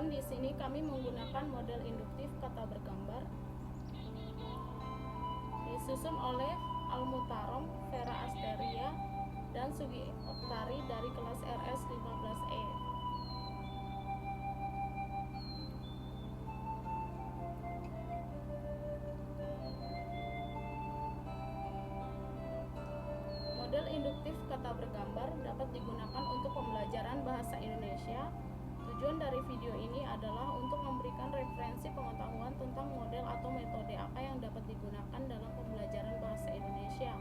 Dan di sini kami menggunakan model induktif kata bergambar disusun oleh Al-Mutarom, Vera Asteria, dan Sugi Oktari dari kelas RS 15E. Model induktif kata bergambar dapat digunakan untuk pembelajaran bahasa Indonesia. Tujuan dari video ini adalah untuk memberikan referensi pengetahuan tentang model atau metode apa yang dapat digunakan dalam pembelajaran bahasa Indonesia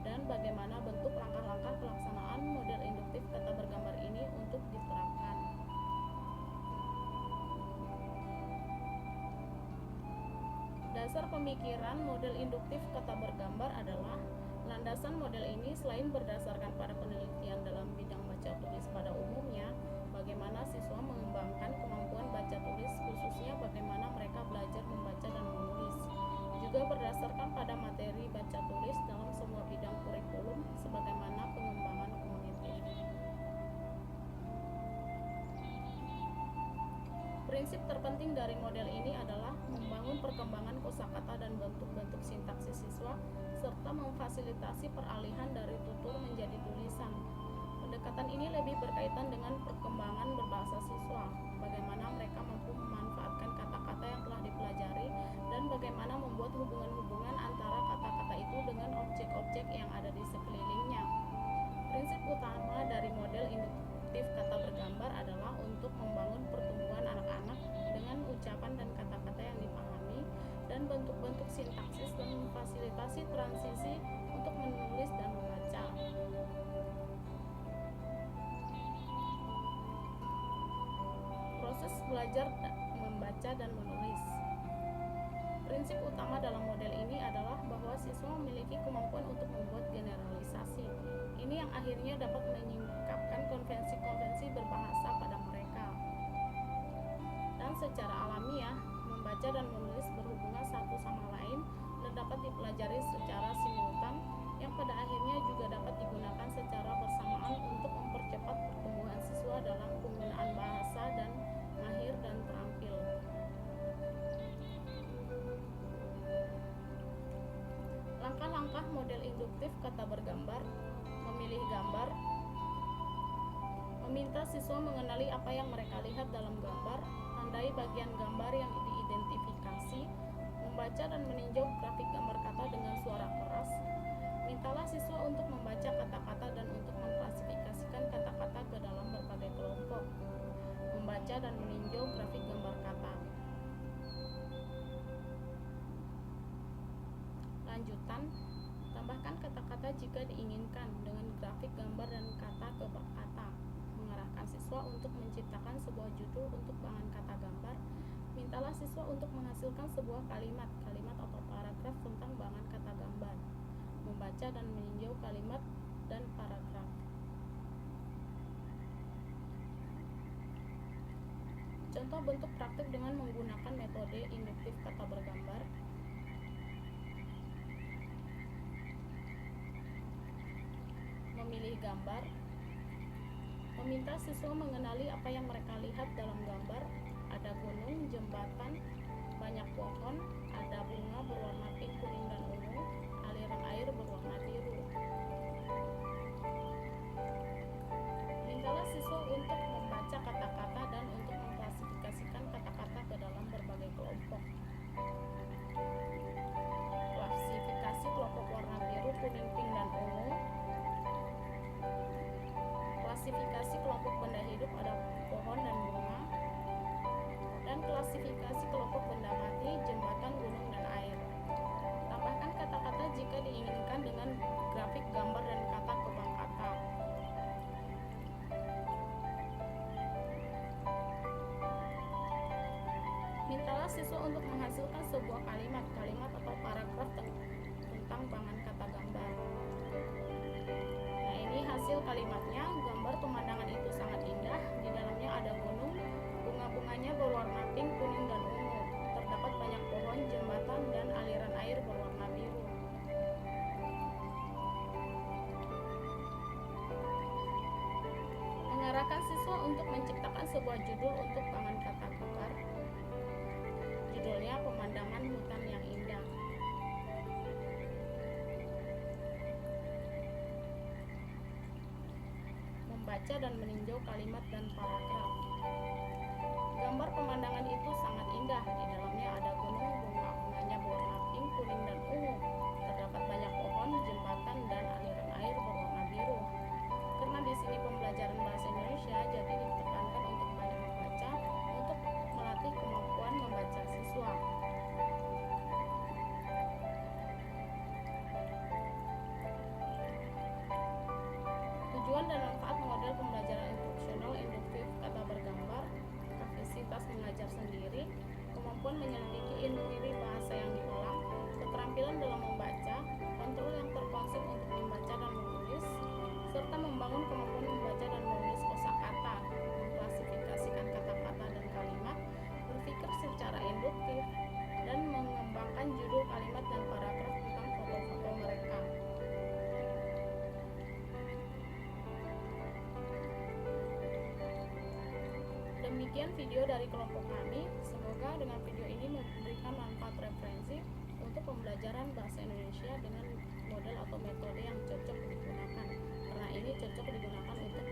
dan bagaimana bentuk langkah-langkah pelaksanaan model induktif kata bergambar ini untuk diterapkan. Dasar pemikiran model induktif kata bergambar adalah landasan model ini selain berdasarkan pada penelitian dalam bidang baca tulis pada umumnya, bagaimana siswa mengembangkan kemampuan baca tulis, khususnya bagaimana mereka belajar membaca dan menulis, juga berdasarkan pada materi baca tulis dalam semua bidang kurikulum, sebagaimana pengembangan kognitif. Prinsip terpenting dari model ini adalah membangun perkembangan kosakata dan bentuk-bentuk sintaksis siswa, serta memfasilitasi peralihan dari tutur menjadi tulisan. Pendekatan ini lebih berkaitan dengan perkembangan berbahasa siswa, bagaimana mereka mampu memanfaatkan kata-kata yang telah dipelajari, dan bagaimana membuat hubungan-hubungan antara kata-kata itu dengan objek-objek yang ada di sekelilingnya. Prinsip utama dari model induktif kata bergambar adalah untuk membangun pertumbuhan anak-anak dengan ucapan dan kata-kata yang dipahami, dan bentuk-bentuk sintaksis, dan memfasilitasi transisi untuk menulis dan membaca. Proses belajar membaca dan menulis. Prinsip utama dalam model ini adalah bahwa siswa memiliki kemampuan untuk membuat generalisasi. Ini yang akhirnya dapat menyingkapkan konvensi-konvensi berbahasa pada mereka. Dan secara alamiah, membaca dan menulis berhubungan satu sama lain dan dapat dipelajari secara simultan, yang pada akhirnya juga dapat digunakan secara bersamaan untuk mempercepat pertumbuhan siswa dalam penggunaan bahasa dan mahir dan terampil. Langkah-langkah model induktif kata bergambar: memilih gambar, meminta siswa mengenali apa yang mereka lihat dalam gambar, tandai bagian gambar yang diidentifikasi, membaca dan meninjau grafik gambar kata dengan suara keras. Mintalah siswa untuk membaca kata-kata dan untuk mengklasifikasikan kata-kata ke dalam berbagai kelompok. Membaca dan meninjau grafik gambar kata. Lanjutan, tambahkan kata-kata jika diinginkan dengan grafik gambar dan kata ke kata. Mengarahkan siswa untuk menciptakan sebuah judul untuk bahan kata gambar. Mintalah siswa untuk menghasilkan sebuah kalimat atau paragraf tentang bahan kata gambar. Membaca dan meninjau kalimat dan paragraf. Contoh bentuk praktik dengan menggunakan metode induktif kata bergambar. Memilih gambar. Meminta siswa mengenali apa yang mereka lihat dalam gambar. Ada gunung, jembatan, banyak pohon, ada bunga berwarna pink, kuning, dan ungu, aliran air berwarna biru. Mintalah siswa untuk membaca kata-kata dan untuk mengklasifikasikan kata-kata ke dalam berbagai kelompok. Klasifikasi kelompok warna biru, kuning, pink, dan ungu. Klasifikasi kelompok benda hidup, ada pohon dan bunga. Dan klasifikasi kelompok benda mati, jembatan, gunung, dan air. Tambahkan kata-kata jika diinginkan dengan grafik gambar dan kata ke kata. Mintalah siswa untuk menghasilkan sebuah kalimat atau paragraf tentang bahan kata gambar. Nah, ini hasil kalimatnya. Gambar pemandangan itu sangat indah. Di dalamnya ada gunung, bunga-bunganya berwarna pink, kuning, dan ungu. Terdapat banyak pohon, jembatan, dan aliran air berwarna biru. Mengarahkan siswa siswa untuk menciptakan sebuah judul untuk taman kata kekar. Judulnya Pemandangan Hutan yang Indah. Membaca dan meninjau kalimat dan paragraf. Gambar pemandangan itu sangat indah. Di dalamnya ada gunung, bunga-bunganya berwarna pink, kuning, dan ungu. Terdapat banyak pohon, jembatan, dan aliran air berwarna biru. Karena di sini pembelajaran bahasa Indonesia, jadi ditekankan untuk banyak membaca untuk melatih kemampuan membaca siswa. Tujuan dan manfaat model pembelajaran instruksional induktif kata bergambar, kapasitas mengajar sendiri, kemampuan menyelidiki inti bahasa yang diulang, keterampilan dalam membaca, kontrol yang terkonsep untuk membaca dan menulis, serta membangun kemampuan membaca dan menulis kosakata, mengklasifikasikan kata-kata dan kalimat, berpikir secara induktif, dan mengembangkan judul kalimat dan paragraf tentang foto-foto mereka. Demikian video dari kelompok kami. Semoga dengan video ini memberikan manfaat referensi untuk pembelajaran bahasa Indonesia dengan model atau metode yang cocok digunakan. Karena ini cocok digunakan untuk